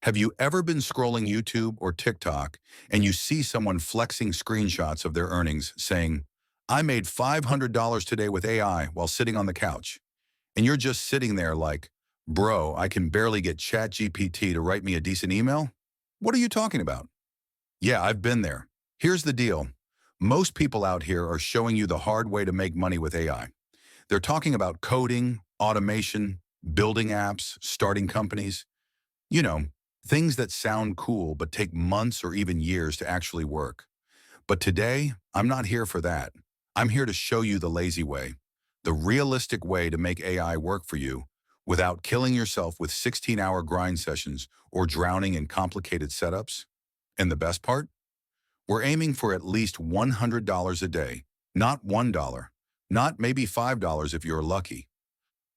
Have you ever been scrolling YouTube or TikTok and you see someone flexing screenshots of their earnings saying, I made $500 today with AI while sitting on the couch. And you're just sitting there like, bro, I can barely get ChatGPT to write me a decent email? What are you talking about? Yeah, I've been there. Here's the deal. Most people out here are showing you the hard way to make money with AI. They're talking about coding, automation, building apps, starting companies. You know, things that sound cool but take months or even years to actually work. But today, I'm not here for that. I'm here to show you the lazy way, the realistic way to make AI work for you without killing yourself with 16-hour grind sessions or drowning in complicated setups. And the best part? We're aiming for at least $100 a day, not $1, not maybe $5 if you're lucky.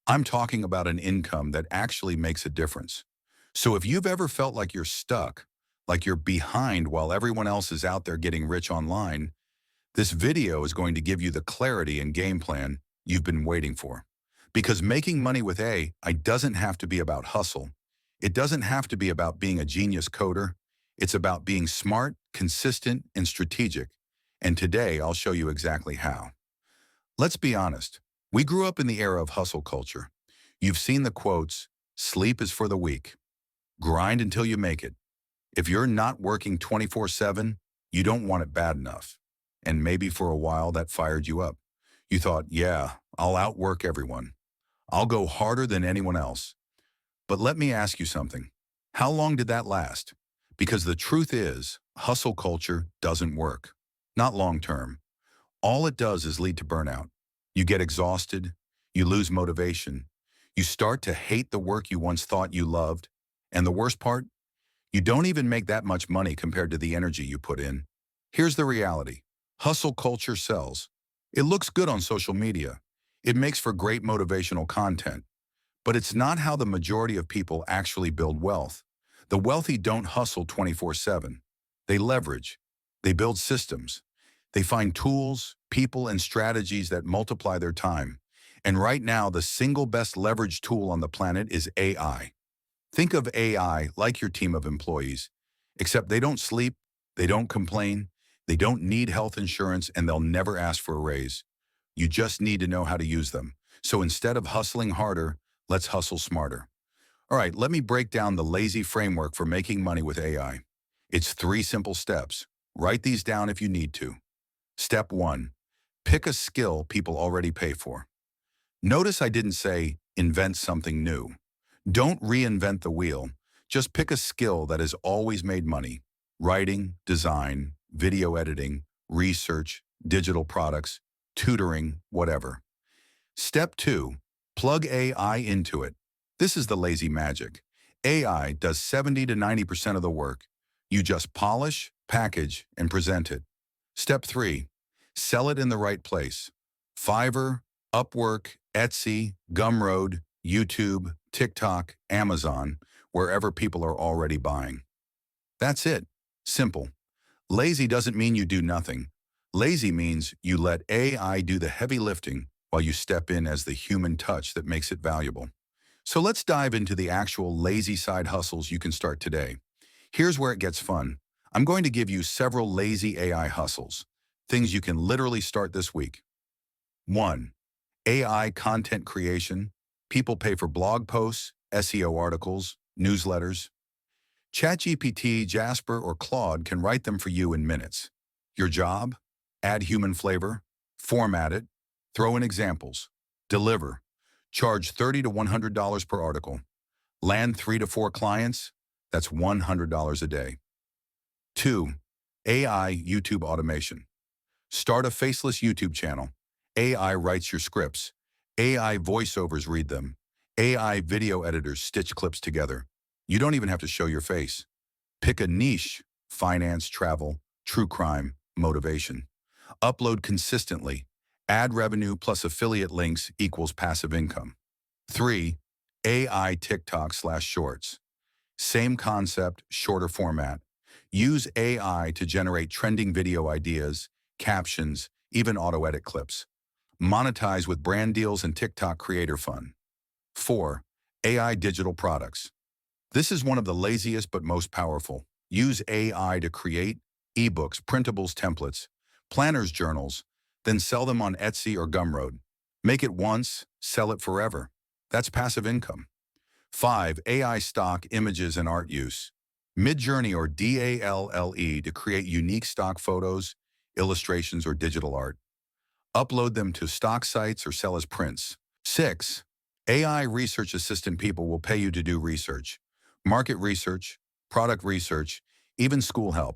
I'm talking about an income that actually makes a difference. So if you've ever felt like you're stuck, like you're behind while everyone else is out there getting rich online, this video is going to give you the clarity and game plan you've been waiting for. Because making money with AI doesn't have to be about hustle. It doesn't have to be about being a genius coder. It's about being smart, consistent, and strategic. And today I'll show you exactly how. Let's be honest. We grew up in the era of hustle culture. You've seen the quotes, sleep is for the weak. Grind until you make it. If you're not working 24/7, you don't want it bad enough. And maybe for a while that fired you up. You thought, yeah, I'll outwork everyone. I'll go harder than anyone else. But let me ask you something. How long did that last? Because the truth is, hustle culture doesn't work. Not long term. All it does is lead to burnout. You get exhausted. You lose motivation. You start to hate the work you once thought you loved. And the worst part? You don't even make that much money compared to the energy you put in. Here's the reality. Hustle culture sells. It looks good on social media. It makes for great motivational content. But it's not how the majority of people actually build wealth. The wealthy don't hustle 24/7. They leverage. They build systems. They find tools, people, and strategies that multiply their time. And right now, the single best leverage tool on the planet is AI. Think of AI like your team of employees, except they don't sleep, they don't complain, they don't need health insurance, and they'll never ask for a raise. You just need to know how to use them. So instead of hustling harder, let's hustle smarter. All right, let me break down the lazy framework for making money with AI. It's 3 simple steps. Write these down if you need to. Step 1, pick a skill people already pay for. Notice I didn't say invent something new. Don't reinvent the wheel. Just pick a skill that has always made money. Writing, design, video editing, research, digital products, tutoring, whatever. Step 2, plug AI into it. This is the lazy magic. AI does 70 to 90% of the work. You just polish, package, and present it. Step 3, sell it in the right place. Fiverr, Upwork, Etsy, Gumroad, YouTube, TikTok, Amazon, wherever people are already buying. That's it. Simple. Lazy doesn't mean you do nothing. Lazy means you let AI do the heavy lifting while you step in as the human touch that makes it valuable. So let's dive into the actual lazy side hustles you can start today. Here's where it gets fun. I'm going to give you several lazy AI hustles, things you can literally start this week. 1. AI content creation. People pay for blog posts, SEO articles, newsletters. ChatGPT, Jasper, or Claude can write them for you in minutes. Your job? Add human flavor, format it, throw in examples, deliver, charge $30 to $100 per article, land 3 to 4 clients, that's $100 a day. 2. AI YouTube automation. Start a faceless YouTube channel. AI writes your scripts. AI voiceovers read them. AI video editors stitch clips together. You don't even have to show your face. Pick a niche: finance, travel, true crime, motivation. Upload consistently. Ad revenue plus affiliate links equals passive income. 3. AI TikTok/Shorts. Same concept, shorter format. Use AI to generate trending video ideas, captions, even auto-edit clips. Monetize with brand deals and TikTok creator fun. 4. AI digital products. This is one of the laziest but most powerful. Use AI to create ebooks, printables, templates, planners, journals, then sell them on Etsy or Gumroad. Make it once, sell it forever. That's passive income. 5. AI stock images and art use. Midjourney or DALLE to create unique stock photos, illustrations, or digital art. Upload them to stock sites or sell as prints. 6. AI research assistant people will pay you to do research. Market research, product research, even school help.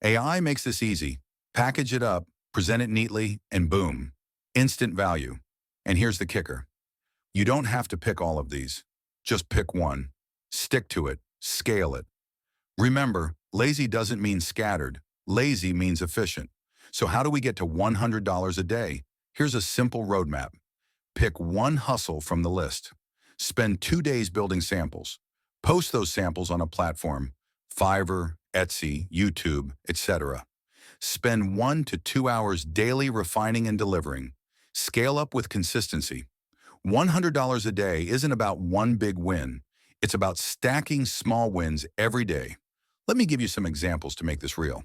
AI makes this easy. Package it up, present it neatly, and boom, instant value. And here's the kicker. You don't have to pick all of these. Just pick one. Stick to it. Scale it. Remember, lazy doesn't mean scattered. Lazy means efficient. So how do we get to $100 a day? Here's a simple roadmap. Pick one hustle from the list. Spend 2 days building samples. Post those samples on a platform, Fiverr, Etsy, YouTube, etc. Spend 1 to 2 hours daily refining and delivering. Scale up with consistency. $100 a day isn't about one big win. It's about stacking small wins every day. Let me give you some examples to make this real.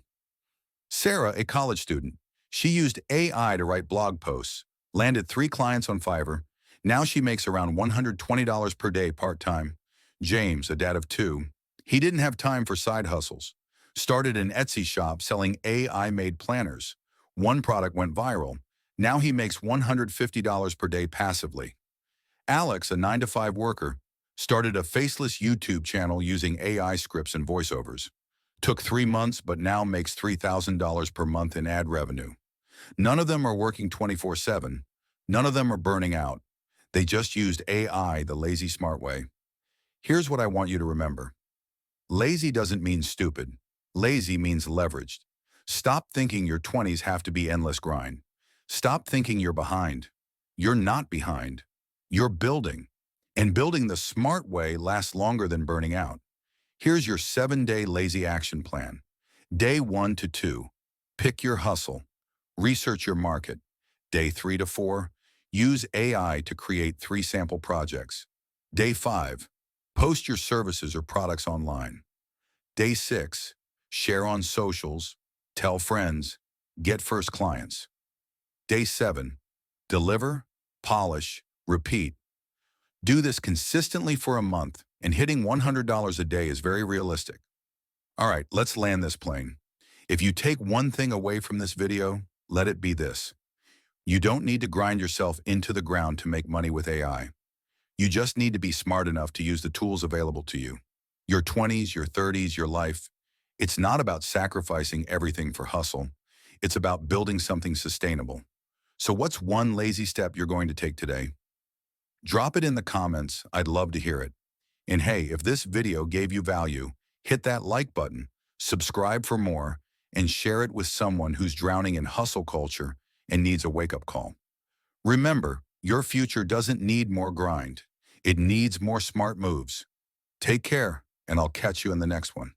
Sarah, a college student, she used AI to write blog posts, landed 3 clients on Fiverr. Now she makes around $120 per day part-time. James, a dad of 2, he didn't have time for side hustles. Started an Etsy shop selling AI-made planners. One product went viral. Now he makes $150 per day passively. Alex, a 9-to-5 worker, started a Faceless YouTube channel using AI scripts and voiceovers. Took 3 months, but now makes $3,000 per month in ad revenue. None of them are working 24/7. None of them are burning out. They just used AI the lazy smart way. Here's what I want you to remember. Lazy doesn't mean stupid. Lazy means leveraged. Stop thinking your 20s have to be endless grind. Stop thinking you're behind. You're not behind. You're building. And building the smart way lasts longer than burning out. Here's your 7-day lazy action plan. Day 1 to 2, pick your hustle. Research your market. Day 3 to 4, use AI to create 3 sample projects. Day 5, post your services or products online. Day 6, share on socials, tell friends, get first clients. Day 7, deliver, polish, repeat. Do this consistently for a month, and hitting $100 a day is very realistic. All right, let's land this plane. If you take one thing away from this video, let it be this. You don't need to grind yourself into the ground to make money with AI. You just need to be smart enough to use the tools available to you. Your 20s, your 30s, your life. It's not about sacrificing everything for hustle. It's about building something sustainable. So what's one lazy step you're going to take today? Drop it in the comments. I'd love to hear it. And hey, if this video gave you value, hit that like button, subscribe for more, and share it with someone who's drowning in hustle culture and needs a wake-up call. Remember, your future doesn't need more grind. It needs more smart moves. Take care, and I'll catch you in the next one.